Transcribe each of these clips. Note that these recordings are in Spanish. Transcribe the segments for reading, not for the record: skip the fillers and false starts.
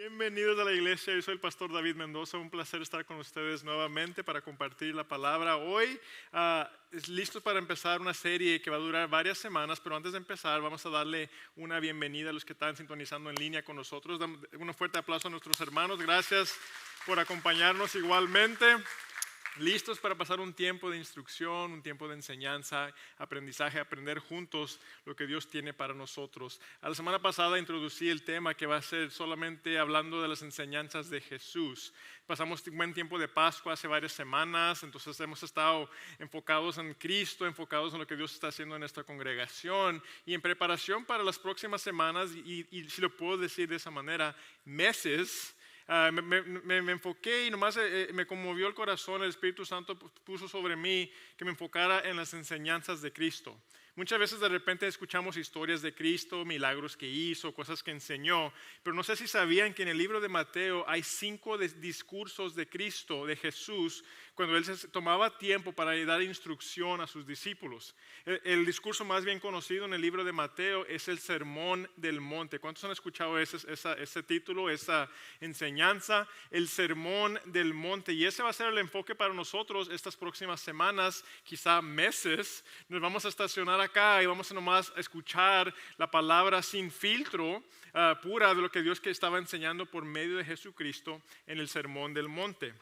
Bienvenidos a la iglesia, yo soy el pastor David Mendoza, un placer estar con ustedes nuevamente para compartir la palabra. Hoy listos para empezar una serie que va a durar varias semanas, pero antes de empezar vamos a darle una bienvenida a los que están sintonizando en línea con nosotros. Damos un fuerte aplauso a nuestros hermanos, gracias por acompañarnos igualmente. Listos para pasar un tiempo de instrucción, un tiempo de enseñanza, aprendizaje, aprender juntos lo que Dios tiene para nosotros. La semana pasada introducí el tema que va a ser solamente hablando de las enseñanzas de Jesús. Pasamos un buen tiempo de Pascua hace varias semanas, entonces hemos estado enfocados en Cristo, enfocados en lo que Dios está haciendo en esta congregación y en preparación para las próximas semanas y si lo puedo decir de esa manera, meses. Me enfoqué y nomás me conmovió el corazón, el Espíritu Santo puso sobre mí que me enfocara en las enseñanzas de Cristo. Muchas veces de repente escuchamos historias de Cristo, milagros que hizo, cosas que enseñó, pero no sé si sabían que en el libro de Mateo hay 5 discursos de Cristo, de Jesús, cuando Él se tomaba tiempo para dar instrucción a sus discípulos. El discurso más bien conocido en el libro de Mateo es el Sermón del Monte. ¿Cuántos han escuchado ese título, esa enseñanza? El Sermón del Monte. Y ese va a ser el enfoque para nosotros estas próximas semanas, quizá meses. Nos vamos a estacionar acá y vamos a nomás escuchar la palabra sin filtro, pura de lo que Dios que estaba enseñando por medio de Jesucristo en el Sermón del Monte.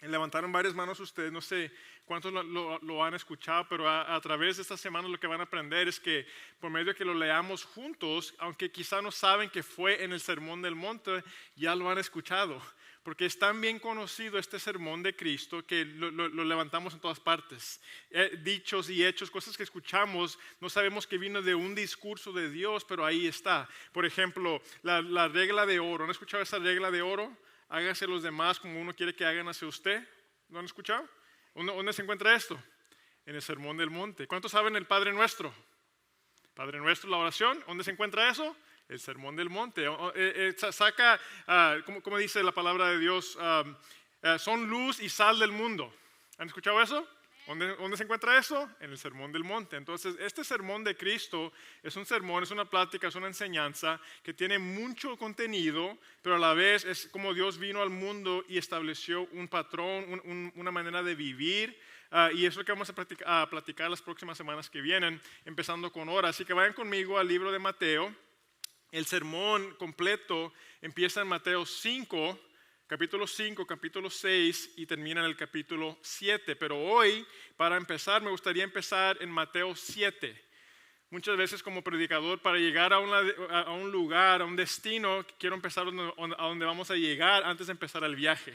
Levantaron varias manos ustedes, no sé cuántos lo han escuchado, pero a través de esta semana lo que van a aprender es que por medio de que lo leamos juntos, aunque quizá no saben que fue en el Sermón del Monte, ya lo han escuchado. Porque es tan bien conocido este sermón de Cristo que lo levantamos en todas partes. Dichos y hechos, cosas que escuchamos, no sabemos que vino de un discurso de Dios, pero ahí está. Por ejemplo, la regla de oro. ¿Han escuchado esa regla de oro? Hágase los demás como uno quiere que hagan hacia usted. ¿Lo han escuchado? ¿Dónde se encuentra esto? En el Sermón del Monte. ¿Cuántos saben el Padre Nuestro? Padre Nuestro, la oración. ¿Dónde se encuentra eso? El Sermón del Monte. Saca, como dice la palabra de Dios, son luz y sal del mundo. ¿Han escuchado eso? ¿Dónde se encuentra eso? En el Sermón del Monte. Entonces, este sermón de Cristo es un sermón, es una plática, es una enseñanza que tiene mucho contenido, pero a la vez es como Dios vino al mundo y estableció un patrón, una manera de vivir. Y eso es lo que vamos a platicar las próximas semanas que vienen, empezando con hora. Así que vayan conmigo al libro de Mateo. El sermón completo empieza en Mateo 5, capítulo 5, capítulo 6 y termina en el capítulo 7. Pero hoy, para empezar, me gustaría empezar en Mateo 7. Muchas veces como predicador, para llegar a un lugar, a un destino, quiero empezar a donde vamos a llegar antes de empezar el viaje.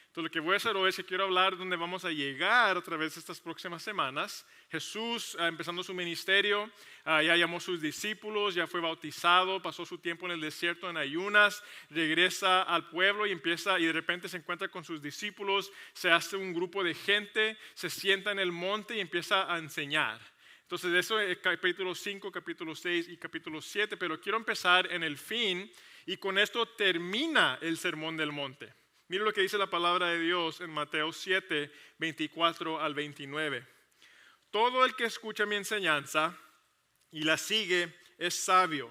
Entonces lo que voy a hacer hoy es que quiero hablar de dónde vamos a llegar a través de estas próximas semanas. Jesús, empezando su ministerio, ya llamó a sus discípulos, ya fue bautizado, pasó su tiempo en el desierto en ayunas, regresa al pueblo y de repente se encuentra con sus discípulos, se hace un grupo de gente, se sienta en el monte y empieza a enseñar. Entonces eso es capítulo 5, capítulo 6 y capítulo 7, pero quiero empezar en el fin y con esto termina el Sermón del Monte. Mira lo que dice la palabra de Dios en Mateo 7, 24 al 29. Todo el que escucha mi enseñanza y la sigue es sabio,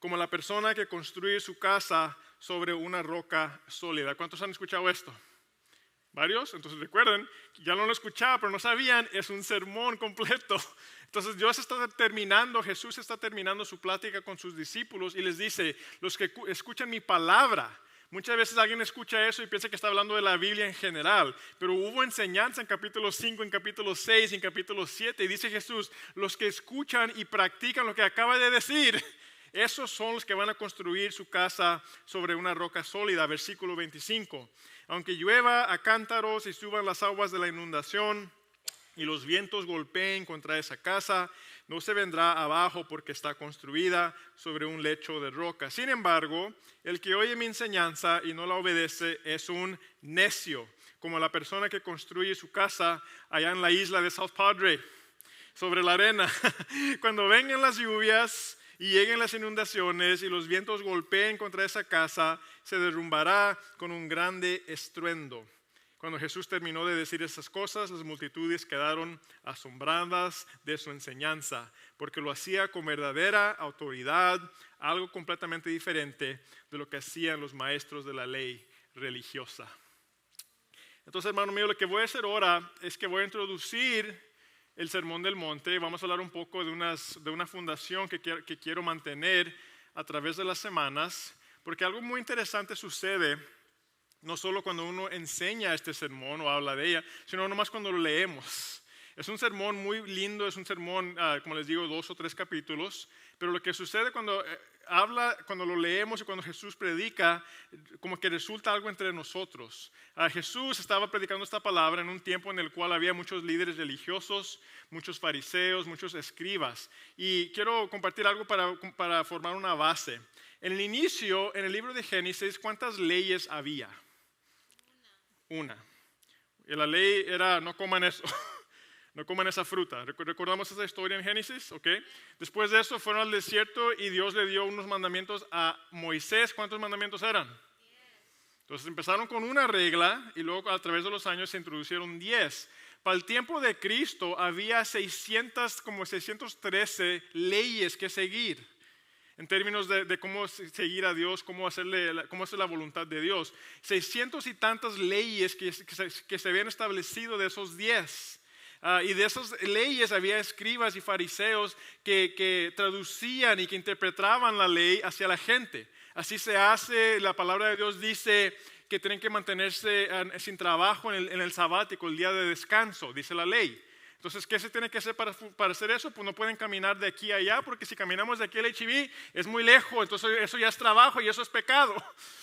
como la persona que construye su casa sobre una roca sólida. ¿Cuántos han escuchado esto? ¿Varios? Entonces recuerden, ya no lo escuchaba, pero no sabían, es un sermón completo. Entonces Jesús está terminando su plática con sus discípulos y les dice, los que escuchan mi palabra. Muchas veces alguien escucha eso y piensa que está hablando de la Biblia en general, pero hubo enseñanza en capítulo 5, en capítulo 6, en capítulo 7, y dice Jesús, los que escuchan y practican lo que acaba de decir, esos son los que van a construir su casa sobre una roca sólida, versículo 25. Aunque llueva a cántaros y suban las aguas de la inundación y los vientos golpeen contra esa casa, no se vendrá abajo porque está construida sobre un lecho de roca. Sin embargo, el que oye mi enseñanza y no la obedece es un necio, como la persona que construye su casa allá en la isla de South Padre, sobre la arena. Cuando vengan las lluvias y lleguen las inundaciones y los vientos golpeen contra esa casa, se derrumbará con un grande estruendo. Cuando Jesús terminó de decir esas cosas, las multitudes quedaron asombradas de su enseñanza, porque lo hacía con verdadera autoridad, algo completamente diferente de lo que hacían los maestros de la ley religiosa. Entonces, hermano mío, lo que voy a hacer ahora es que voy a introducir el Sermón del Monte. Vamos a hablar un poco de una fundación que quiero mantener a través de las semanas, porque algo muy interesante sucede, no solo cuando uno enseña este sermón o habla de ella, sino nomás cuando lo leemos. Es un sermón muy lindo, es un sermón, como les digo, 2 o 3 capítulos, pero lo que sucede cuando cuando lo leemos y cuando Jesús predica, como que resulta algo entre nosotros. Jesús estaba predicando esta palabra en un tiempo en el cual había muchos líderes religiosos, muchos fariseos, muchos escribas. Y quiero compartir algo para formar una base. En el inicio, en el libro de Génesis, ¿cuántas leyes había? Una. Y la ley era: no coman eso. No coman esa fruta. ¿Recordamos esa historia en Génesis? ¿Okay? Después de eso fueron al desierto y Dios le dio unos mandamientos a Moisés. ¿Cuántos mandamientos eran? 10. Entonces empezaron con una regla y luego a través de los años se introducieron 10. Para el tiempo de Cristo había 613 leyes que seguir en términos de cómo seguir a Dios, cómo hacer la voluntad de Dios. 600 y tantas leyes que se habían establecido de esos 10. Y de esas leyes había escribas y fariseos que traducían y que interpretaban la ley hacia la gente. Así se hace, la palabra de Dios dice que tienen que mantenerse sin trabajo en el sabático, el día de descanso, dice la ley. Entonces, ¿qué se tiene que hacer para hacer eso? Pues no pueden caminar de aquí a allá, porque si caminamos de aquí al H-E-B es muy lejos, entonces eso ya es trabajo y eso es pecado.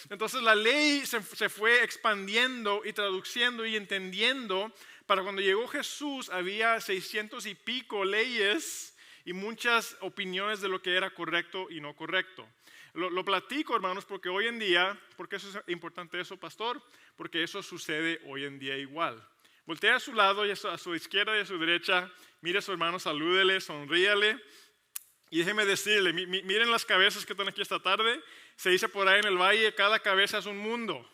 Entonces la ley se fue expandiendo y traduciendo y entendiendo. Para cuando llegó Jesús había 600 y pico leyes y muchas opiniones de lo que era correcto y no correcto. Lo platico, hermanos, porque hoy en día, ¿por qué eso es importante eso, pastor? Porque eso sucede hoy en día igual. Voltea a su lado, y a su izquierda y a su derecha, mire a su hermano, salúdele, sonríale. Y déjeme decirle, miren las cabezas que están aquí esta tarde. Se dice por ahí en el valle, cada cabeza es un mundo.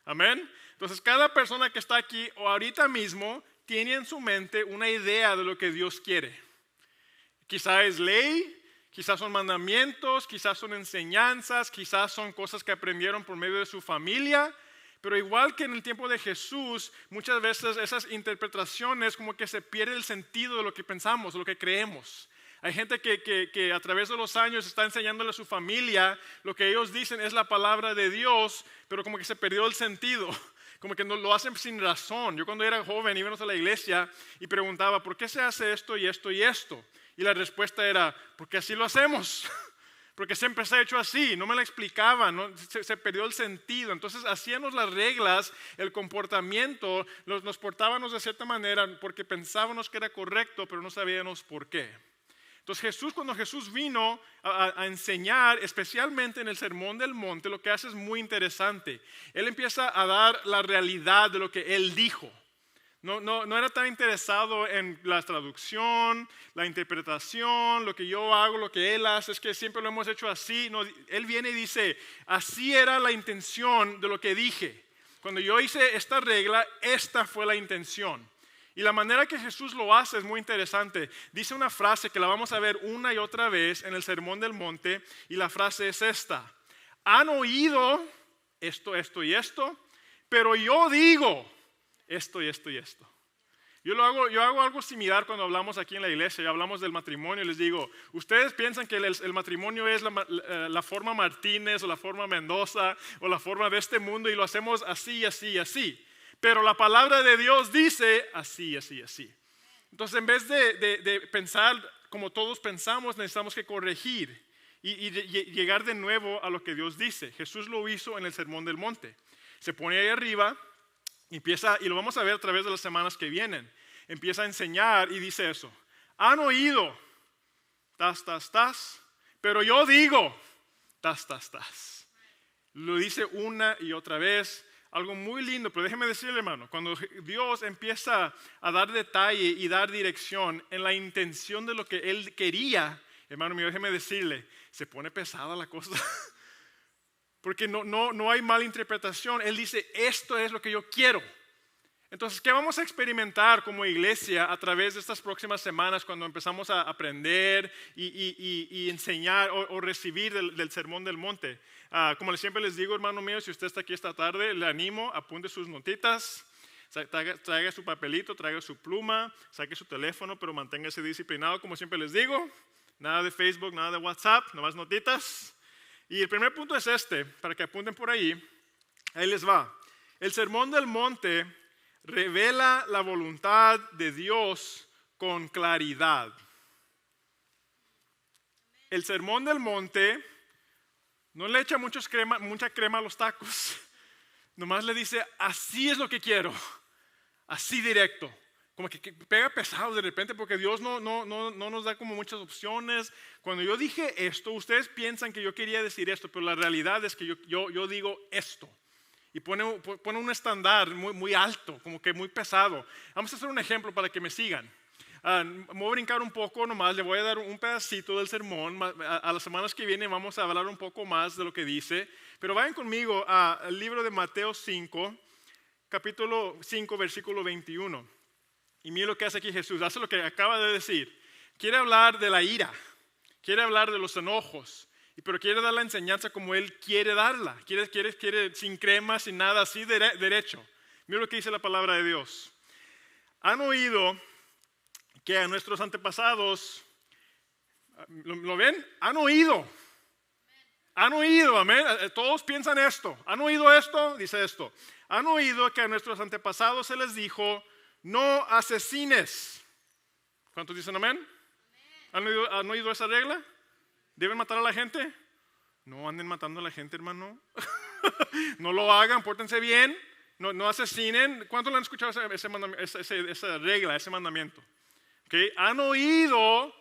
Amén. Entonces, cada persona que está aquí o ahorita mismo tiene en su mente una idea de lo que Dios quiere. Quizá es ley, quizás son mandamientos, quizás son enseñanzas, quizás son cosas que aprendieron por medio de su familia. Pero igual que en el tiempo de Jesús, muchas veces esas interpretaciones como que se pierde el sentido de lo que pensamos, de lo que creemos. Hay gente que a través de los años está enseñándole a su familia lo que ellos dicen es la palabra de Dios, pero como que se perdió el sentido. Como que no, lo hacen sin razón. Yo cuando era joven íbamos a la iglesia y preguntaba, ¿por qué se hace esto y esto y esto? Y la respuesta era, porque así lo hacemos. Porque siempre se ha hecho así, no me la explicaban, ¿no? Se perdió el sentido. Entonces hacíamos las reglas, el comportamiento, nos portábamos de cierta manera porque pensábamos que era correcto, pero no sabíamos por qué. Entonces cuando Jesús vino a enseñar, especialmente en el Sermón del Monte, lo que hace es muy interesante. Él empieza a dar la realidad de lo que Él dijo. No era tan interesado en la traducción, la interpretación, lo que yo hago, lo que Él hace, es que siempre lo hemos hecho así. No, Él viene y dice, así era la intención de lo que dije. Cuando yo hice esta regla, esta fue la intención. Y la manera que Jesús lo hace es muy interesante. Dice una frase que la vamos a ver una y otra vez en el Sermón del Monte, y la frase es esta: han oído esto, esto y esto, pero yo digo esto y esto y esto. Yo hago algo similar cuando hablamos aquí en la iglesia y hablamos del matrimonio. Les digo, ustedes piensan que el matrimonio es la forma Martínez o la forma Mendoza o la forma de este mundo y lo hacemos así, así, así. Pero la palabra de Dios dice así, así, así. Entonces, en vez de pensar como todos pensamos, necesitamos que corregir y llegar de nuevo a lo que Dios dice. Jesús lo hizo en el Sermón del Monte. Se pone ahí arriba, empieza, y lo vamos a ver a través de las semanas que vienen. Empieza a enseñar y dice eso. Han oído, pero yo digo, Lo dice una y otra vez. Algo muy lindo, pero déjeme decirle, hermano, cuando Dios empieza a dar detalle y dar dirección en la intención de lo que Él quería, hermano mío, déjeme decirle, se pone pesada la cosa. Porque no hay mala interpretación. Él dice, esto es lo que yo quiero. Entonces, ¿qué vamos a experimentar como iglesia a través de estas próximas semanas cuando empezamos a aprender y enseñar o recibir del Sermón del Monte? Como siempre les digo, hermano mío, si usted está aquí esta tarde, le animo, apunte sus notitas, traiga su papelito, traiga su pluma, saque su teléfono, pero manténgase disciplinado, como siempre les digo. Nada de Facebook, nada de WhatsApp, nomás notitas. Y el primer punto es este, para que apunten por ahí. Ahí les va. El Sermón del Monte revela la voluntad de Dios con claridad. El Sermón del Monte no le echa mucha crema a los tacos. Nomás le dice, así es lo que quiero. Así directo. Como que pega pesado de repente porque Dios no nos da como muchas opciones. Cuando yo dije esto, ustedes piensan que yo quería decir esto, pero la realidad es que yo digo esto. Y pone un estándar muy alto, como que muy pesado. Vamos a hacer un ejemplo para que me sigan. Me voy a brincar un poco nomás, le voy a dar un pedacito del sermón. A las semanas que vienen vamos a hablar un poco más de lo que dice. Pero vayan conmigo al libro de Mateo 5, capítulo 5, versículo 21. Y miren lo que hace aquí Jesús, hace lo que acaba de decir. Quiere hablar de la ira, quiere hablar de los enojos. Pero quiere dar la enseñanza como Él quiere darla. Quiere sin crema, sin nada, así derecho. Mira lo que dice la palabra de Dios. Han oído que a nuestros antepasados, ¿lo ven? Han oído, amén. Todos piensan esto. ¿Han oído esto? Dice esto. Han oído que a nuestros antepasados se les dijo, no asesines. ¿Cuántos dicen amén? ¿Han oído esa regla? ¿Deben matar a la gente? No anden matando a la gente, hermano. No lo hagan, pórtense bien. No asesinen. ¿Cuántos le han escuchado esa regla, ese mandamiento? ¿Okay? Han oído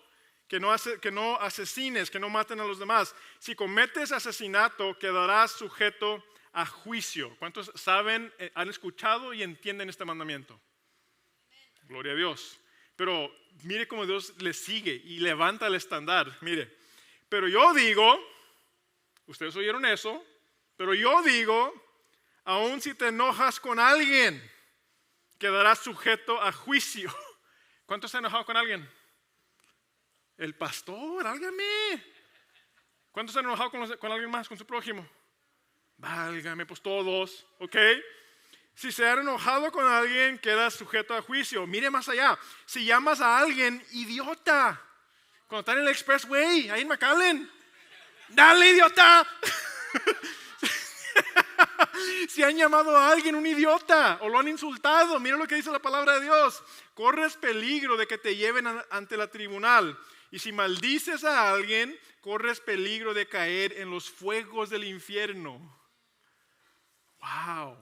que no asesines, que no maten a los demás. Si cometes asesinato, quedarás sujeto a juicio. ¿Cuántos saben, han escuchado y entienden este mandamiento? Gloria a Dios. Pero mire cómo Dios le sigue y levanta el estándar. Mire. Pero yo digo, ustedes oyeron eso, pero yo digo, aun si te enojas con alguien, quedarás sujeto a juicio. ¿Cuántos se han enojado con alguien? El pastor, álgame. ¿Cuántos se han enojado con alguien más, con su prójimo? Válgame, pues todos, ¿ok? Si se han enojado con alguien, quedas sujeto a juicio. Mire más allá, si llamas a alguien idiota, cuando están en el expressway, ahí en McAllen, ¡dale, idiota! Si han llamado a alguien un idiota o lo han insultado, mira lo que dice la palabra de Dios. Corres peligro de que te lleven ante la tribunal. Y si maldices a alguien, corres peligro de caer en los fuegos del infierno. ¡Wow!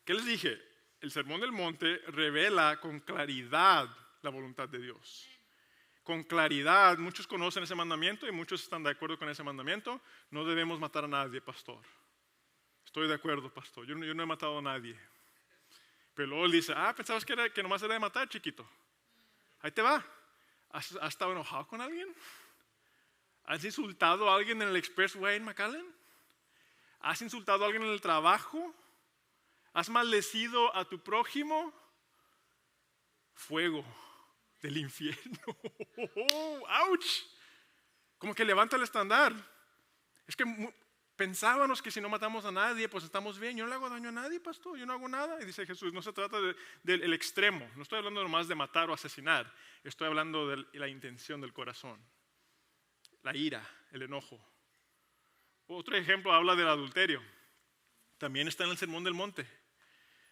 ¿Qué les dije? El Sermón del Monte revela con claridad la voluntad de Dios. Con claridad, muchos conocen ese mandamiento y muchos están de acuerdo con ese mandamiento. No debemos matar a nadie, pastor. Estoy de acuerdo, pastor. Yo no he matado a nadie. Pero luego él dice, pensabas que nomás era de matar, chiquito. Ahí te va. ¿Has estado enojado con alguien? ¿Has insultado a alguien en el expressway en McAllen? ¿Has insultado a alguien en el trabajo? ¿Has maldecido a tu prójimo? Fuego del infierno. ¡Auch! Como que levanta el estándar. Es que pensábamos que si no matamos a nadie, pues estamos bien. Yo no le hago daño a nadie, pastor. Yo no hago nada. Y dice Jesús, no se trata del extremo. No estoy hablando nomás de matar o asesinar. Estoy hablando de la intención del corazón. La ira, el enojo. Otro ejemplo habla del adulterio. También está en el Sermón del Monte.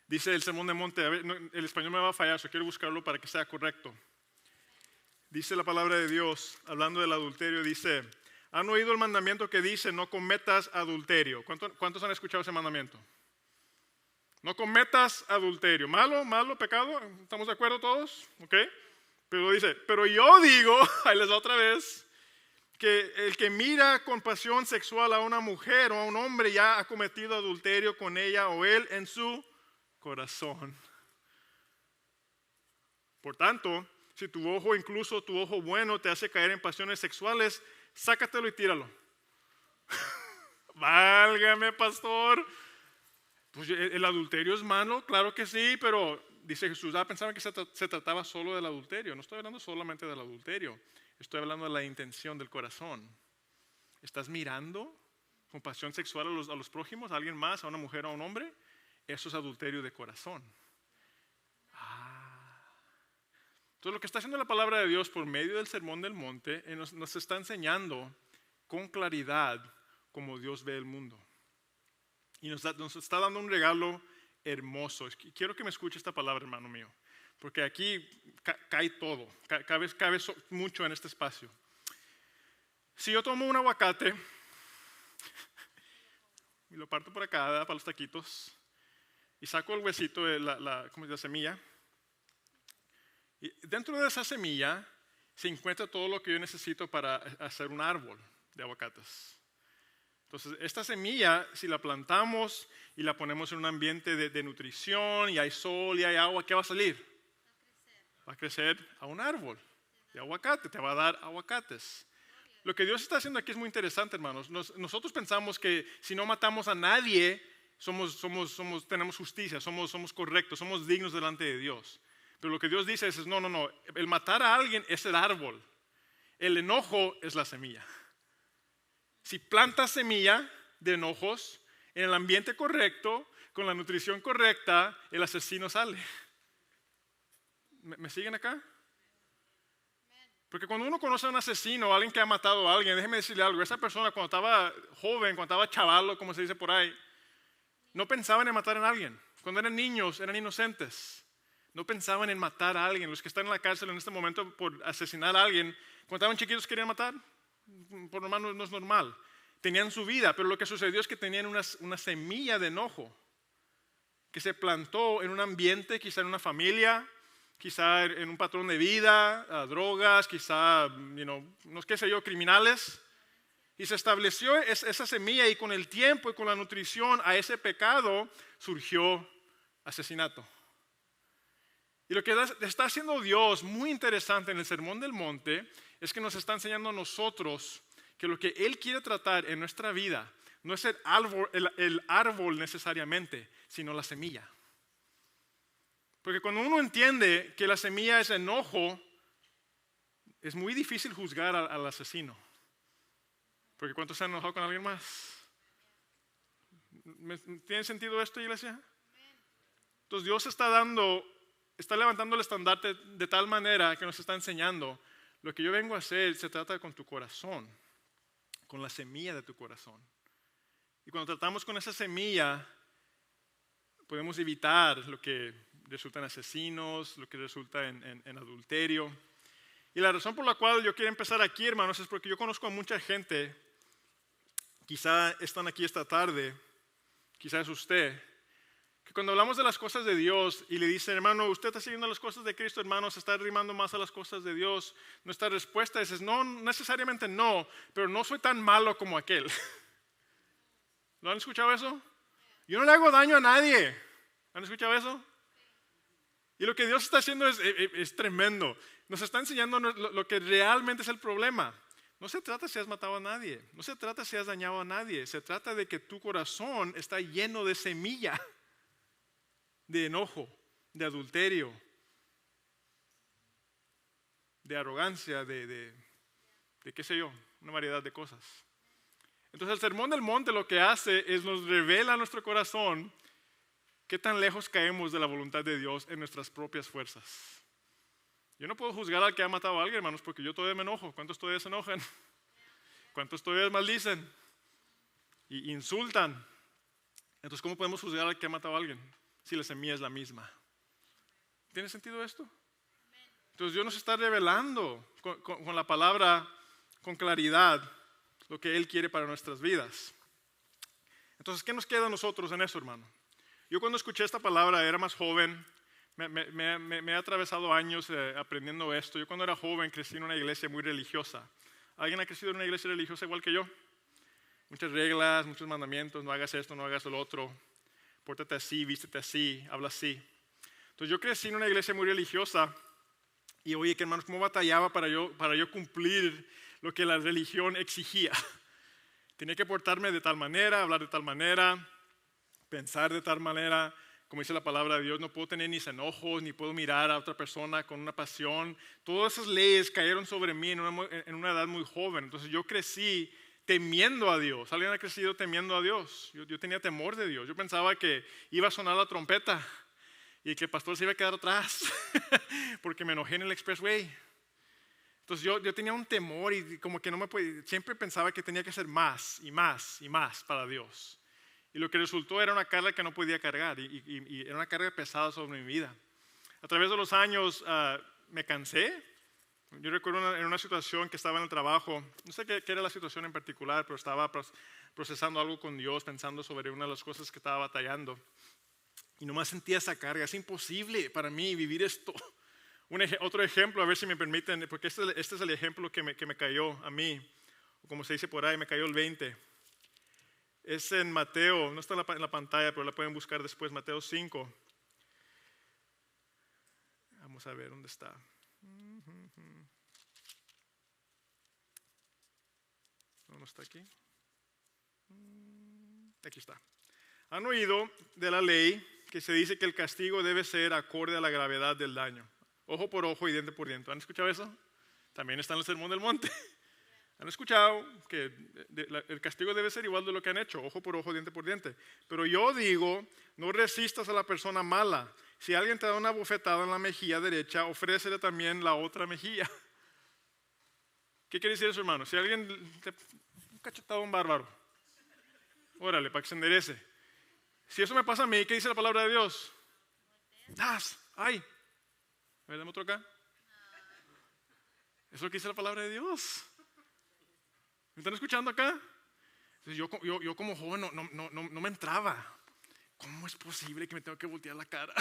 Dice el Sermón del Monte, a ver, el español me va a fallar, so quiero buscarlo para que sea correcto. Dice la palabra de Dios, hablando del adulterio, dice, ¿han oído el mandamiento que dice no cometas adulterio? ¿Cuántos han escuchado ese mandamiento? No cometas adulterio. ¿Malo, pecado? ¿Estamos de acuerdo todos? ¿Ok? Pero dice, pero yo digo, ahí les va otra vez, que el que mira con pasión sexual a una mujer o a un hombre ya ha cometido adulterio con ella o él en su corazón. Por tanto, si tu ojo, incluso tu ojo bueno, te hace caer en pasiones sexuales, sácatelo y tíralo. Válgame, pastor. Pues el adulterio es malo, claro que sí, pero dice Jesús, pensaban que se trataba solo del adulterio. No estoy hablando solamente del adulterio, estoy hablando de la intención del corazón. ¿Estás mirando con pasión sexual a los prójimos, a alguien más, a una mujer o a un hombre? Eso es adulterio de corazón. Entonces lo que está haciendo la palabra de Dios por medio del Sermón del Monte nos está enseñando con claridad cómo Dios ve el mundo. Y nos está dando un regalo hermoso. Quiero que me escuche esta palabra, hermano mío, porque aquí cae todo, cabe mucho en este espacio. Si yo tomo un aguacate y lo parto por acá, para los taquitos, y saco el huesito de la semilla, y dentro de esa semilla se encuentra todo lo que yo necesito para hacer un árbol de aguacates. Entonces, esta semilla, si la plantamos y la ponemos en un ambiente de nutrición, y hay sol y hay agua, ¿qué va a salir? Va a crecer a un árbol de aguacate, te va a dar aguacates. Lo que Dios está haciendo aquí es muy interesante, hermanos. Nosotros pensamos que si no matamos a nadie, tenemos justicia, somos correctos, somos dignos delante de Dios. Pero lo que Dios dice es, no, el matar a alguien es el árbol. El enojo es la semilla. Si plantas semilla de enojos en el ambiente correcto, con la nutrición correcta, el asesino sale. ¿Me siguen acá? Porque cuando uno conoce a un asesino o a alguien que ha matado a alguien, déjeme decirle algo, esa persona cuando estaba joven, cuando estaba chavalo, como se dice por ahí, no pensaban en matar a alguien. Cuando eran niños, eran inocentes. No pensaban en matar a alguien. Los que están en la cárcel en este momento por asesinar a alguien, cuando estaban chiquitos querían matar. Por normal no es normal. Tenían su vida, pero lo que sucedió es que tenían una semilla de enojo que se plantó en un ambiente, quizá en una familia, quizá en un patrón de vida, drogas, quizá, no qué sé yo, criminales. Y se estableció esa semilla, y con el tiempo y con la nutrición a ese pecado surgió asesinato. Y lo que está haciendo Dios muy interesante en el Sermón del Monte es que nos está enseñando a nosotros que lo que Él quiere tratar en nuestra vida no es el árbol necesariamente, sino la semilla. Porque cuando uno entiende que la semilla es enojo, es muy difícil juzgar al asesino. Porque ¿cuántos se han enojado con alguien más? ¿Tiene sentido esto, iglesia? Entonces Dios está levantando el estandarte de tal manera que nos está enseñando, lo que yo vengo a hacer se trata con tu corazón, con la semilla de tu corazón. Y cuando tratamos con esa semilla, podemos evitar lo que resulta en asesinos, lo que resulta en adulterio. Y la razón por la cual yo quiero empezar aquí, hermanos, es porque yo conozco a mucha gente, quizá están aquí esta tarde, quizá es usted, que cuando hablamos de las cosas de Dios y le dicen, hermano, usted está siguiendo las cosas de Cristo, hermano, se está arrimando más a las cosas de Dios, nuestra respuesta es, no, necesariamente no, pero no soy tan malo como aquel. ¿Lo han escuchado eso? Yo no le hago daño a nadie. ¿Han escuchado eso? Y lo que Dios está haciendo es tremendo. Nos está enseñando lo que realmente es el problema. No se trata si has matado a nadie, no se trata si has dañado a nadie, se trata de que tu corazón está lleno de semilla, de enojo, de adulterio, de arrogancia, de qué sé yo, una variedad de cosas. Entonces el Sermón del Monte lo que hace es nos revela a nuestro corazón qué tan lejos caemos de la voluntad de Dios en nuestras propias fuerzas. Yo no puedo juzgar al que ha matado a alguien, hermanos, porque yo todavía me enojo. ¿Cuántos todavía se enojan? ¿Cuántos todavía maldicen? Y insultan. Entonces, ¿cómo podemos juzgar al que ha matado a alguien si la semilla es la misma? ¿Tiene sentido esto? Entonces, Dios nos está revelando con la palabra, con claridad, lo que Él quiere para nuestras vidas. Entonces, ¿qué nos queda a nosotros en eso, hermano? Yo cuando escuché esta palabra era más joven. Me he atravesado años aprendiendo esto. Yo cuando era joven crecí en una iglesia muy religiosa. ¿Alguien ha crecido en una iglesia religiosa igual que yo? Muchas reglas, muchos mandamientos, no hagas esto, no hagas lo otro. Pórtate así, vístete así, habla así. Entonces yo crecí en una iglesia muy religiosa y oye, que hermanos, ¿cómo batallaba para yo cumplir lo que la religión exigía? Tenía que portarme de tal manera, hablar de tal manera, pensar de tal manera, como dice la palabra de Dios, no puedo tener ni enojos, ni puedo mirar a otra persona con una pasión. Todas esas leyes cayeron sobre mí en una edad muy joven. Entonces yo crecí temiendo a Dios. ¿Alguien ha crecido temiendo a Dios? Yo tenía temor de Dios. Yo pensaba que iba a sonar la trompeta y que el pastor se iba a quedar atrás porque me enojé en el expressway. Entonces yo tenía un temor y como que no me podía, siempre pensaba que tenía que hacer más y más y más para Dios. Y lo que resultó era una carga que no podía cargar y era una carga pesada sobre mi vida. A través de los años me cansé. Yo recuerdo en una situación que estaba en el trabajo, no sé qué era la situación en particular, pero estaba procesando algo con Dios, pensando sobre una de las cosas que estaba batallando. Y nomás sentía esa carga. Es imposible para mí vivir esto. Otro ejemplo, a ver si me permiten, porque este es el ejemplo que me cayó a mí, o como se dice por ahí, me cayó el 20. Es en Mateo, no está en la pantalla, pero la pueden buscar después, Mateo 5. Vamos a ver dónde está. ¿No está aquí? Aquí está. Han oído de la ley que se dice que el castigo debe ser acorde a la gravedad del daño. Ojo por ojo y diente por diente. ¿Han escuchado eso? También está en el Sermón del Monte. ¿Han escuchado que el castigo debe ser igual de lo que han hecho? Ojo por ojo, diente por diente. Pero yo digo, no resistas a la persona mala. Si alguien te da una bofetada en la mejilla derecha, ofrécele también la otra mejilla. ¿Qué quiere decir eso, hermano? Si alguien te un cachetado un bárbaro, órale, para que se enderece. Si eso me pasa a mí, ¿qué dice la palabra de Dios? ¡Ay! A ver, dame otro acá. Eso es lo que dice la palabra de Dios. ¿Me están escuchando acá? Entonces yo como joven no me entraba. ¿Cómo es posible que me tengo que voltear la cara?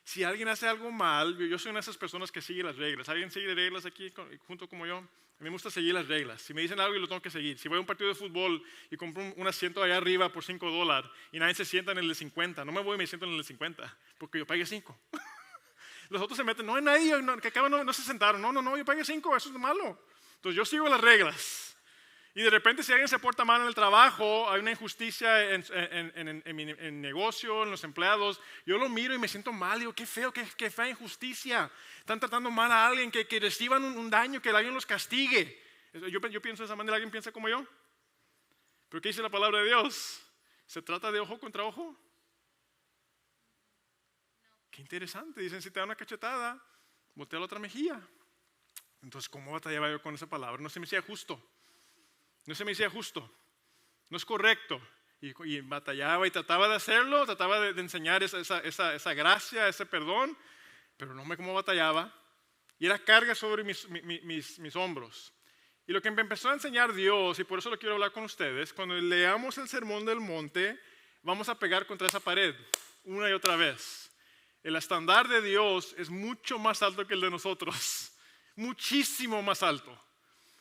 Si alguien hace algo mal, yo soy una de esas personas que sigue las reglas. ¿Alguien sigue reglas aquí junto como yo? A mí me gusta seguir las reglas. Si me dicen algo, yo lo tengo que seguir. Si voy a un partido de fútbol y compro un asiento allá arriba por $5 y nadie se sienta en el de 50, no me voy y me siento en el de 50 porque yo pagué 5. Los otros se meten, no hay nadie que acaba no se sentaron. No, yo pagué 5, eso es malo. Entonces yo sigo las reglas. Y de repente si alguien se porta mal en el trabajo, hay una injusticia en negocio, en los empleados, yo lo miro y me siento mal, digo, qué feo, qué fea injusticia. Están tratando mal a alguien, que reciban un daño, que alguien los castigue. Yo pienso de esa manera, ¿alguien piensa como yo? ¿Pero qué dice la palabra de Dios? ¿Se trata de ojo contra ojo? Qué interesante, dicen, si te da una cachetada, voltea la otra mejilla. Entonces, ¿cómo batallaba yo con esa palabra? No se me hacía justo. No se me hacía justo, no es correcto. Y batallaba y trataba de hacerlo, trataba de enseñar esa gracia, ese perdón, pero no me cómo batallaba. Y era carga sobre mis hombros. Y lo que me empezó a enseñar Dios, y por eso lo quiero hablar con ustedes, cuando leamos el Sermón del Monte, vamos a pegar contra esa pared una y otra vez. El estándar de Dios es mucho más alto que el de nosotros, muchísimo más alto.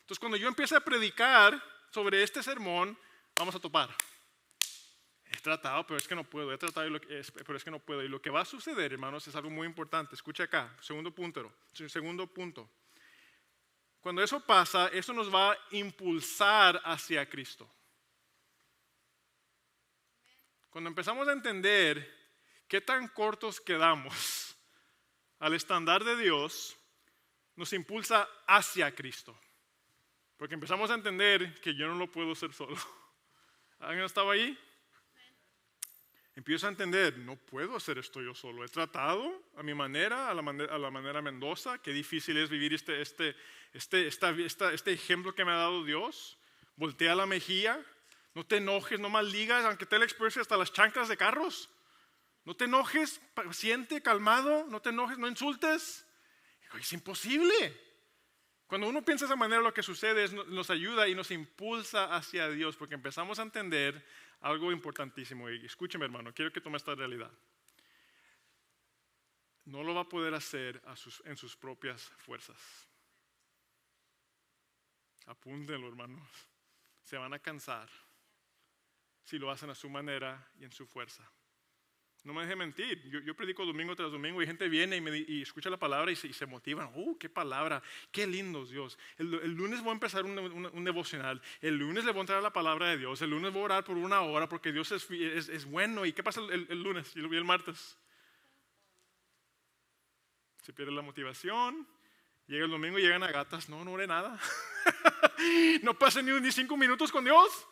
Entonces, cuando yo empiece a predicar sobre este sermón, vamos a topar. He tratado, pero es que no puedo. He tratado, pero es que no puedo. Y lo que va a suceder, hermanos, es algo muy importante. Escucha acá, segundo punto. Cuando eso pasa, eso nos va a impulsar hacia Cristo. Cuando empezamos a entender qué tan cortos quedamos al estándar de Dios, nos impulsa hacia Cristo. Porque empezamos a entender que yo no lo puedo hacer solo. ¿Alguien estaba ahí? Empiezo a entender, no puedo hacer esto yo solo. He tratado a mi manera, a la manera Mendoza. Qué difícil es vivir este ejemplo que me ha dado Dios. Voltea la mejilla. No te enojes, no maldigas, aunque te le exprese hasta las chanclas de carros. No te enojes, paciente, calmado. No te enojes, no insultes. Es imposible. Cuando uno piensa de esa manera, lo que sucede es nos ayuda y nos impulsa hacia Dios, porque empezamos a entender algo importantísimo. Y escúcheme, hermano, quiero que tome esta realidad. No lo va a poder hacer en sus propias fuerzas. Apúntenlo, hermanos. Se van a cansar si lo hacen a su manera y en su fuerza. No me deje mentir. Yo predico domingo tras domingo y gente viene y escucha la palabra y se motivan. ¡Qué palabra! ¡Qué lindos, Dios! El lunes voy a empezar un devocional. El lunes le voy a entrar a la palabra de Dios. El lunes voy a orar por 1 hora porque Dios es bueno. ¿Y qué pasa el lunes y el martes? Se pierde la motivación. Llega el domingo y llegan a gatas. No oré nada. No pasen ni 5 minutos con Dios.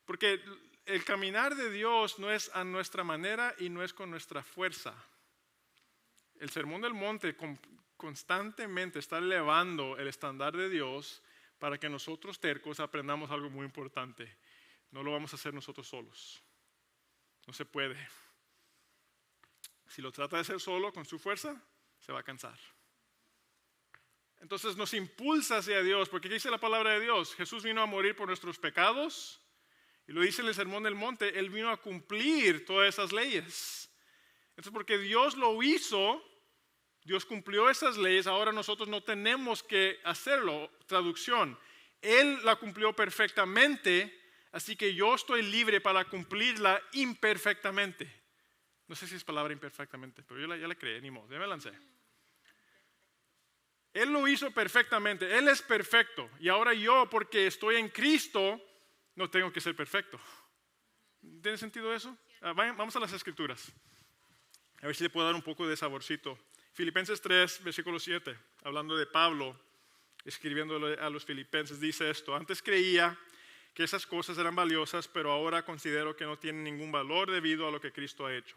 Porque el caminar de Dios no es a nuestra manera y no es con nuestra fuerza. El Sermón del Monte constantemente está elevando el estándar de Dios para que nosotros tercos aprendamos algo muy importante. No lo vamos a hacer nosotros solos. No se puede. Si lo trata de hacer solo con su fuerza, se va a cansar. Entonces nos impulsa hacia Dios, porque ¿qué dice la palabra de Dios? Jesús vino a morir por nuestros pecados. Y lo dice en el Sermón del Monte, Él vino a cumplir todas esas leyes. Entonces, porque Dios lo hizo, Dios cumplió esas leyes, ahora nosotros no tenemos que hacerlo. Traducción, Él la cumplió perfectamente, así que yo estoy libre para cumplirla imperfectamente. No sé si es palabra imperfectamente, pero yo ya la creé, ni modo, ya me lancé. Él lo hizo perfectamente, Él es perfecto. Y ahora yo, porque estoy en Cristo, no tengo que ser perfecto. ¿Tiene sentido eso? Vamos a las Escrituras. A ver si le puedo dar un poco de saborcito. Filipenses 3, versículo 7, hablando de Pablo, escribiéndole a los filipenses, dice esto: antes creía que esas cosas eran valiosas, pero ahora considero que no tienen ningún valor debido a lo que Cristo ha hecho.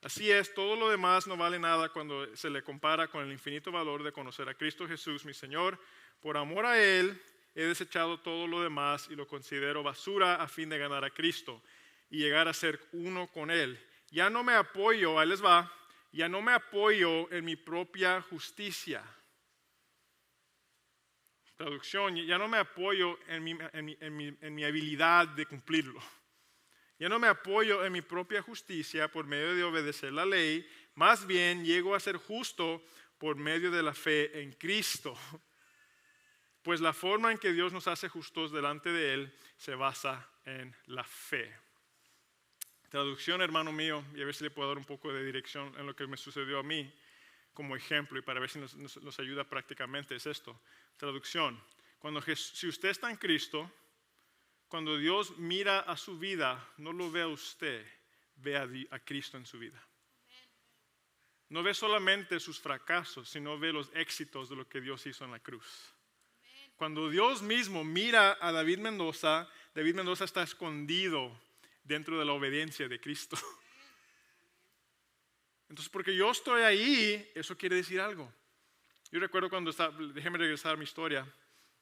Así es, todo lo demás no vale nada cuando se le compara con el infinito valor de conocer a Cristo Jesús, mi Señor. Por amor a Él, he desechado todo lo demás y lo considero basura a fin de ganar a Cristo y llegar a ser uno con Él. Ya no me apoyo, ahí les va, ya no me apoyo en mi propia justicia. Traducción, ya no me apoyo en mi habilidad de cumplirlo. Ya no me apoyo en mi propia justicia por medio de obedecer la ley, más bien llego a ser justo por medio de la fe en Cristo. Pues la forma en que Dios nos hace justos delante de Él se basa en la fe. Traducción, hermano mío, y a ver si le puedo dar un poco de dirección en lo que me sucedió a mí como ejemplo y para ver si nos ayuda prácticamente, es esto. Traducción, si usted está en Cristo, cuando Dios mira a su vida, no lo ve a usted, ve a Cristo en su vida. No ve solamente sus fracasos, sino ve los éxitos de lo que Dios hizo en la cruz. Cuando Dios mismo mira a David Mendoza está escondido dentro de la obediencia de Cristo. Entonces, porque yo estoy ahí, eso quiere decir algo. Yo recuerdo cuando déjeme regresar a mi historia.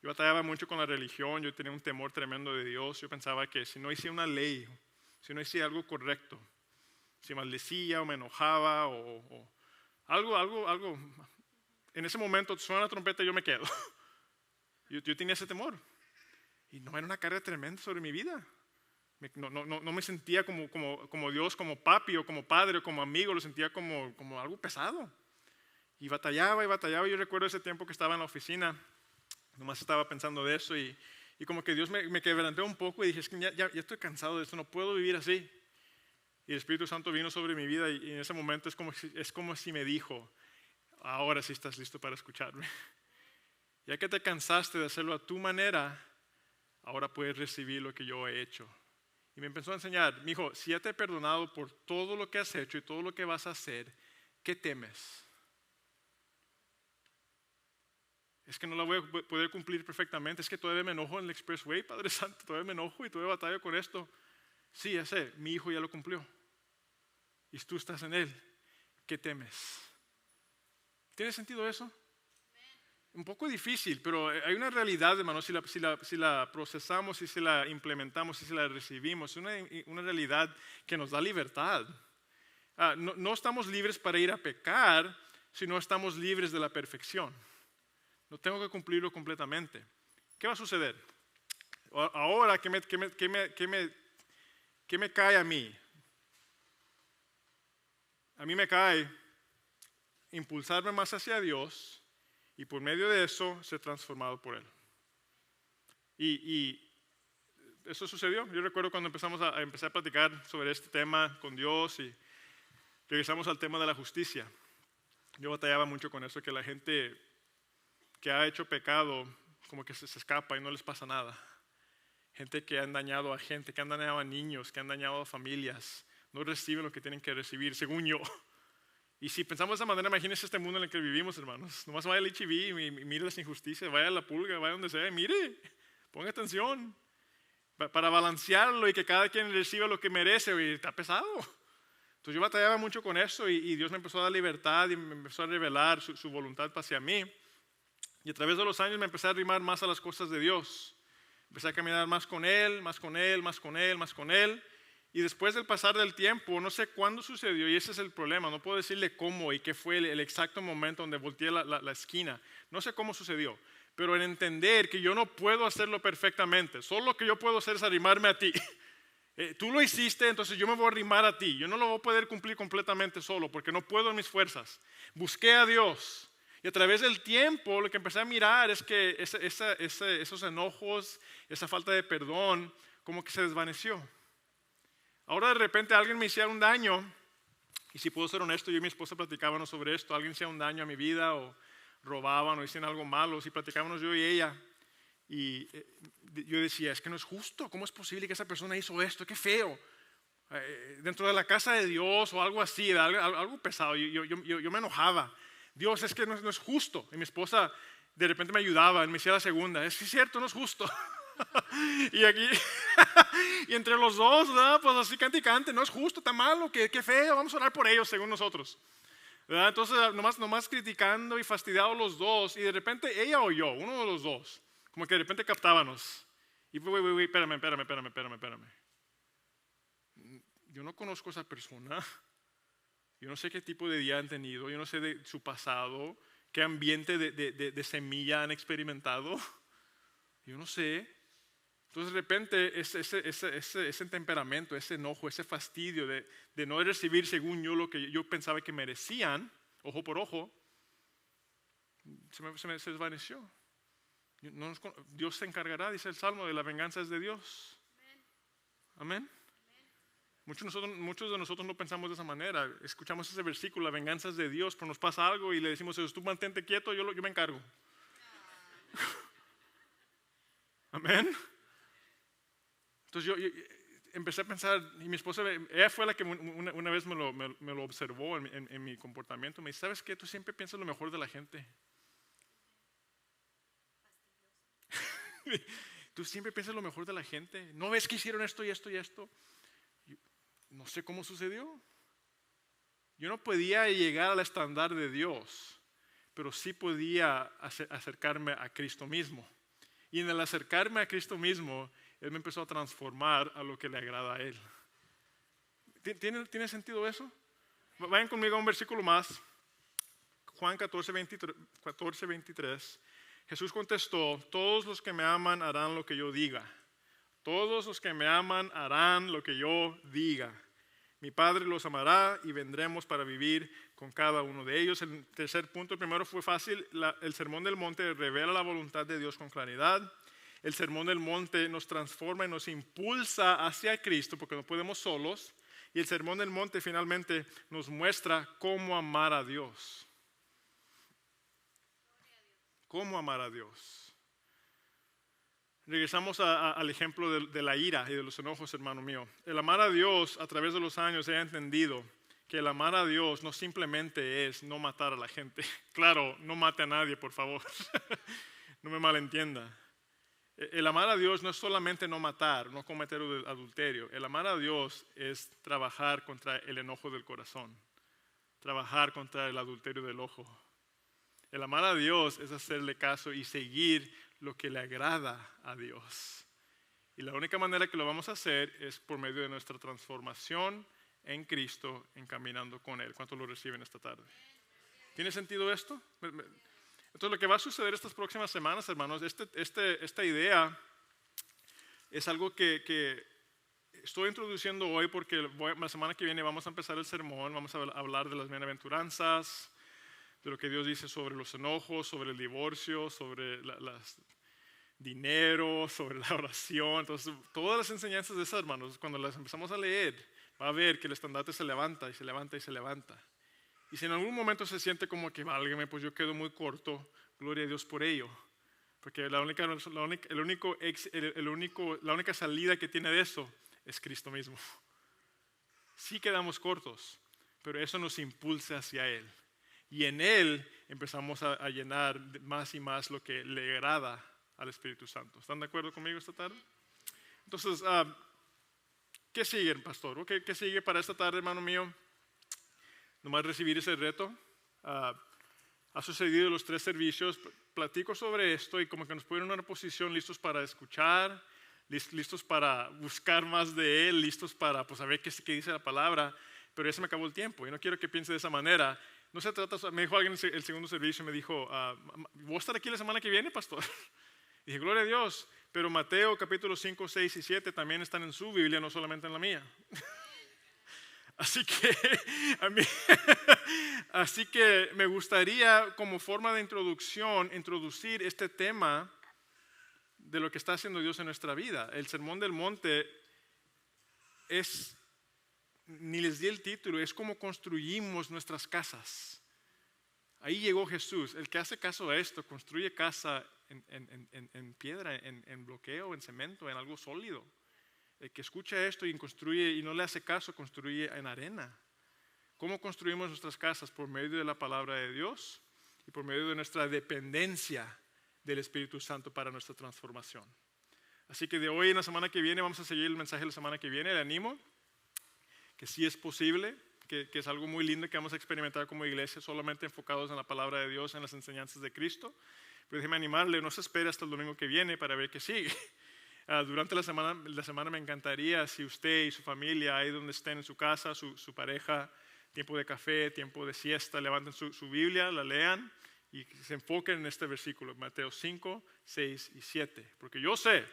Yo batallaba mucho con la religión, yo tenía un temor tremendo de Dios. Yo pensaba que si no hacía una ley, si no hacía algo correcto, si maldecía o me enojaba o algo, en ese momento suena la trompeta y yo me quedo. Yo tenía ese temor. Y no era una carga tremenda sobre mi vida. No me sentía como Dios, como papi o como padre o como amigo, lo sentía como algo pesado. Y batallaba. Yo recuerdo ese tiempo que estaba en la oficina, nomás estaba pensando de eso y como que Dios me quebranté un poco y dije, es que ya estoy cansado de esto, no puedo vivir así. Y el Espíritu Santo vino sobre mi vida y en ese momento es como si me dijo, ahora sí estás listo para escucharme. Ya que te cansaste de hacerlo a tu manera, ahora puedes recibir lo que yo he hecho. Y me empezó a enseñar, mi hijo, si ya te he perdonado por todo lo que has hecho y todo lo que vas a hacer, ¿qué temes? Es que no la voy a poder cumplir perfectamente, es que todavía me enojo en el Expressway, Padre Santo, todavía me enojo y todavía batallo con esto. Sí, ya sé, mi hijo ya lo cumplió. Y tú estás en él, ¿qué temes? ¿Tiene sentido eso? Un poco difícil, pero hay una realidad, hermano, si la procesamos, si la implementamos, si la recibimos, una realidad que nos da libertad. No estamos libres para ir a pecar, sino estamos libres de la perfección. No tengo que cumplirlo completamente. ¿Qué va a suceder? Ahora, ¿qué me cae a mí? A mí me cae impulsarme más hacia Dios y por medio de eso ser transformado por Él. Y eso sucedió. Yo recuerdo cuando empecé a platicar sobre este tema con Dios y Regresamos al tema de la justicia. Yo batallaba mucho con eso, que la gente que ha hecho pecado como que se escapa y no les pasa nada. Gente que han dañado a gente, que han dañado a niños, que han dañado a familias, no reciben lo que tienen que recibir, según yo. Y si pensamos de esa manera, imagínense este mundo en el que vivimos, hermanos. Nomás vaya al HIV y mire las injusticias, vaya a la pulga, vaya donde sea, y mire, ponga atención. Para balancearlo y que cada quien reciba lo que merece, y está pesado. Entonces yo batallaba mucho con eso y Dios me empezó a dar libertad y me empezó a revelar su voluntad hacia mí. Y a través de los años me empecé a arrimar más a las cosas de Dios. Empecé a caminar más con Él, más con Él, más con Él, más con Él. Y después del pasar del tiempo, no sé cuándo sucedió, y ese es el problema, no puedo decirle cómo y qué fue el exacto momento donde volteé la esquina. No sé cómo sucedió, pero en entender que yo no puedo hacerlo perfectamente, solo lo que yo puedo hacer es arrimarme a ti. Tú lo hiciste, entonces yo me voy a arrimar a ti. Yo no lo voy a poder cumplir completamente solo, porque no puedo en mis fuerzas. Busqué a Dios. Y a través del tiempo lo que empecé a mirar es que esos enojos, esa falta de perdón, como que se desvaneció. Ahora de repente alguien me hiciera un daño, y si puedo ser honesto, yo y mi esposa platicábamos sobre esto, alguien hacía un daño a mi vida o robaban o hicieron algo malo, si platicábamos yo y ella, y yo decía, es que no es justo, ¿cómo es posible que esa persona hizo esto? Qué feo. Dentro de la casa de Dios o algo así, algo pesado, yo me enojaba. Dios, es que no es justo. Y mi esposa de repente me ayudaba, me decía la segunda, es que es cierto, no es justo. Y aquí, y entre los dos, ¿verdad? Pues así cante y cante, no es justo, está malo, qué feo, vamos a orar por ellos según nosotros, ¿verdad? Entonces nomás criticando y fastidiados los dos, y de repente ella o yo, uno de los dos, como que de repente captábamos, y espérame, yo no conozco a esa persona, yo no sé qué tipo de día han tenido, yo no sé de su pasado, qué ambiente de semilla han experimentado, yo no sé. Entonces de repente ese temperamento, ese enojo, ese fastidio de no recibir según yo lo que yo pensaba que merecían, ojo por ojo, se desvaneció. Dios se encargará, dice el Salmo, de la venganza es de Dios. Amén. Muchos de nosotros no pensamos de esa manera. Escuchamos ese versículo, la venganza es de Dios, pero nos pasa algo y le decimos, tú mantente quieto, yo me encargo. Amén. Entonces yo empecé a pensar, y mi esposa, ella fue la que una vez me lo observó en mi comportamiento. Me dice, ¿sabes qué? Tú siempre piensas lo mejor de la gente. Tú siempre piensas lo mejor de la gente. ¿No ves que hicieron esto y esto y esto? No sé cómo sucedió. Yo no podía llegar al estándar de Dios, pero sí podía acercarme a Cristo mismo. Y en el acercarme a Cristo mismo, Él me empezó a transformar a lo que le agrada a Él. ¿Tiene sentido eso? Vayan conmigo a un versículo más. Juan 14:23. Jesús contestó, todos los que me aman harán lo que yo diga. Todos los que me aman harán lo que yo diga. Mi Padre los amará y vendremos para vivir con cada uno de ellos. El tercer punto, el primero fue fácil. El Sermón del Monte revela la voluntad de Dios con claridad. El Sermón del Monte nos transforma y nos impulsa hacia Cristo porque no podemos solos. Y el Sermón del Monte finalmente nos muestra cómo amar a Dios. ¿Cómo amar a Dios? Regresamos al ejemplo de la ira y de los enojos, hermano mío. El amar a Dios a través de los años he entendido que el amar a Dios no simplemente es no matar a la gente. Claro, no mate a nadie, por favor. No me malentienda. El amar a Dios no es solamente no matar, no cometer adulterio. El amar a Dios es trabajar contra el enojo del corazón, trabajar contra el adulterio del ojo. El amar a Dios es hacerle caso y seguir lo que le agrada a Dios. Y la única manera que lo vamos a hacer es por medio de nuestra transformación en Cristo, en caminando con Él. ¿Cuántos lo reciben esta tarde? ¿Tiene sentido esto? Entonces lo que va a suceder estas próximas semanas, hermanos, esta idea es algo que estoy introduciendo hoy porque la semana que viene vamos a empezar el sermón, vamos a hablar de las bienaventuranzas, de lo que Dios dice sobre los enojos, sobre el divorcio, sobre dinero, sobre la oración. Entonces, todas las enseñanzas de esas, hermanos, cuando las empezamos a leer, va a ver que el estandarte se levanta y se levanta y se levanta. Y si en algún momento se siente como que, válgame, pues yo quedo muy corto, gloria a Dios por ello. Porque la única salida que tiene de eso es Cristo mismo. Sí quedamos cortos, pero eso nos impulsa hacia Él. Y en Él empezamos a llenar más y más lo que le agrada al Espíritu Santo. ¿Están de acuerdo conmigo esta tarde? Entonces, ¿qué sigue, pastor? ¿Qué sigue para esta tarde, hermano mío? Nomás recibir ese reto. Ha sucedido los 3 servicios. Platico sobre esto y como que nos ponen en una posición listos para escuchar, listos para buscar más de Él, listos para pues, saber qué dice la palabra. Pero ya se me acabó el tiempo y no quiero que piense de esa manera. No se trata, me dijo alguien el segundo servicio, me dijo, ¿voy a estar aquí la semana que viene, pastor? Y dije, gloria a Dios, pero Mateo capítulos 5, 6 y 7 también están en su Biblia, no solamente en la mía. Así que me gustaría, como forma de introducción, introducir este tema de lo que está haciendo Dios en nuestra vida. El Sermón del Monte es, ni les di el título, es cómo construimos nuestras casas. Ahí llegó Jesús. El que hace caso a esto, construye casa en piedra, en bloqueo, en cemento, en algo sólido. El que escucha esto y construye y no le hace caso, construye en arena. ¿Cómo construimos nuestras casas? Por medio de la palabra de Dios y por medio de nuestra dependencia del Espíritu Santo para nuestra transformación. Así que de hoy en la semana que viene vamos a seguir el mensaje de la semana que viene. Le animo que sí es posible, que es algo muy lindo que vamos a experimentar como iglesia, solamente enfocados en la palabra de Dios, en las enseñanzas de Cristo. Pero déjeme animarle, no se espere hasta el domingo que viene para ver qué sigue. Durante la semana me encantaría si usted y su familia, ahí donde estén en su casa, su pareja, tiempo de café, tiempo de siesta, levanten su Biblia, la lean y se enfoquen en este versículo, Mateo 5, 6 y 7. Porque yo sé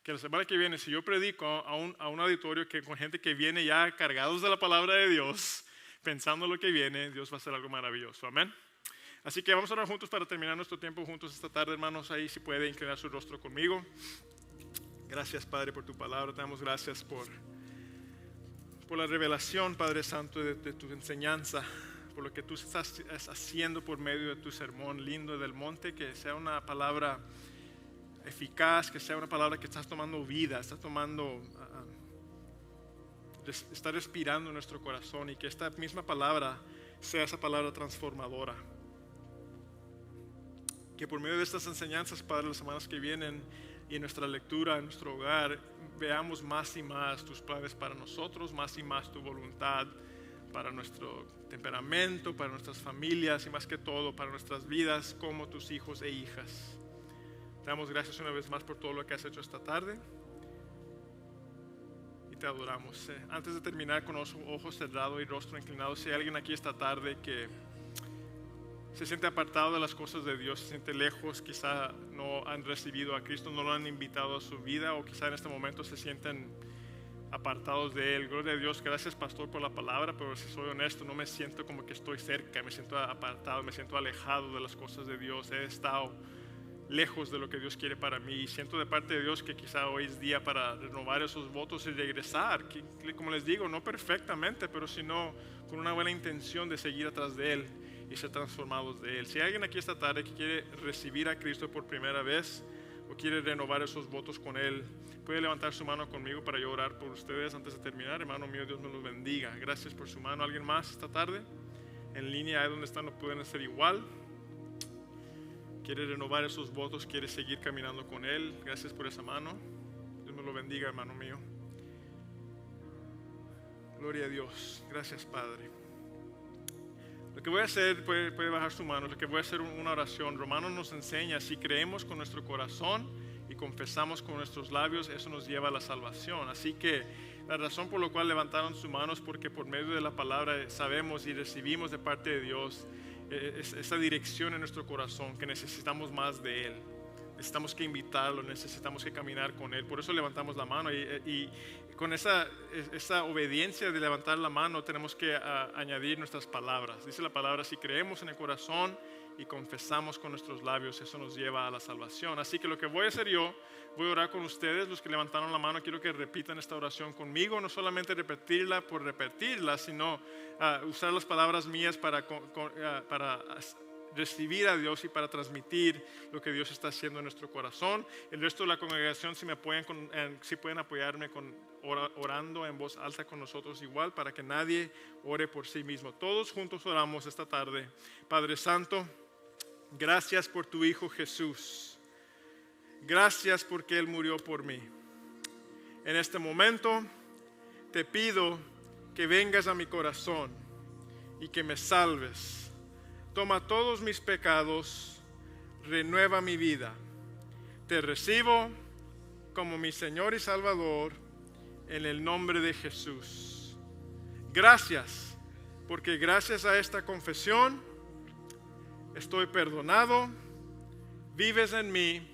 que la semana que viene, si yo predico a un auditorio con gente que viene ya cargados de la palabra de Dios, pensando lo que viene, Dios va a hacer algo maravilloso. Amén. Así que vamos a orar juntos para terminar nuestro tiempo juntos esta tarde, hermanos. Ahí si puede inclinar su rostro conmigo. Gracias, Padre, por tu palabra. Te damos gracias por la revelación, Padre Santo, de tu enseñanza, por lo que tú estás haciendo por medio de tu sermón lindo del monte, que sea una palabra eficaz, que sea una palabra que estás tomando vida, está respirando en nuestro corazón y que esta misma palabra sea esa palabra transformadora. Que por medio de estas enseñanzas, Padre, las semanas que vienen y en nuestra lectura, en nuestro hogar, veamos más y más tus planes para nosotros, más y más tu voluntad para nuestro temperamento, para nuestras familias y más que todo para nuestras vidas como tus hijos e hijas. Te damos gracias una vez más por todo lo que has hecho esta tarde y te adoramos. Antes de terminar, con los ojos cerrados y rostro inclinado, si hay alguien aquí esta tarde que se siente apartado de las cosas de Dios, se siente lejos, quizá no han recibido a Cristo, no lo han invitado a su vida o quizá en este momento se sienten apartados de Él. Gloria a Dios, gracias pastor por la palabra, pero si soy honesto no me siento como que estoy cerca, me siento apartado, me siento alejado de las cosas de Dios, he estado lejos de lo que Dios quiere para mí y siento de parte de Dios que quizá hoy es día para renovar esos votos y regresar, que, como les digo, no perfectamente, pero sino con una buena intención de seguir atrás de Él y ser transformados de Él. Si hay alguien aquí esta tarde que quiere recibir a Cristo por primera vez o quiere renovar esos votos con Él, puede levantar su mano conmigo para yo orar por ustedes antes de terminar. Hermano mío, Dios me los bendiga. Gracias por su mano. ¿Alguien más esta tarde? En línea, ahí donde están, no pueden hacer igual. Quiere renovar esos votos, quiere seguir caminando con Él. Gracias por esa mano. Dios me lo bendiga, hermano mío. Gloria a Dios. Gracias, Padre. Lo que voy a hacer, puede bajar su mano, lo que voy a hacer una oración. Romanos nos enseña, si creemos con nuestro corazón y confesamos con nuestros labios, eso nos lleva a la salvación. Así que la razón por la cual levantaron sus manos, porque por medio de la palabra sabemos y recibimos de parte de Dios esa dirección en nuestro corazón, que necesitamos más de Él. Necesitamos que invitarlo, necesitamos que caminar con Él. Por eso levantamos la mano y con esa obediencia de levantar la mano tenemos que añadir nuestras palabras. Dice la palabra, si creemos en el corazón y confesamos con nuestros labios, eso nos lleva a la salvación. Así que lo que voy a hacer yo, voy a orar con ustedes, los que levantaron la mano, quiero que repitan esta oración conmigo, no solamente repetirla por repetirla, sino usar las palabras mías para recibir a Dios y para transmitir lo que Dios está haciendo en nuestro corazón. El resto de la congregación, si pueden apoyarme orando en voz alta con nosotros igual, para que nadie ore por sí mismo. Todos juntos oramos esta tarde. Padre Santo, gracias por tu Hijo Jesús. Gracias porque Él murió por mí. En este momento te pido que vengas a mi corazón y que me salves. Toma todos mis pecados, renueva mi vida. Te recibo como mi Señor y Salvador en el nombre de Jesús. Gracias, porque gracias a esta confesión estoy perdonado, vives en mí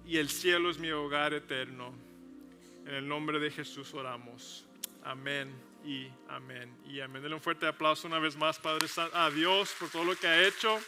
y el cielo es mi hogar eterno. En el nombre de Jesús oramos. Amén. Y amén, y amén. Denle un fuerte aplauso una vez más, Padre Santo, a Dios por todo lo que ha hecho.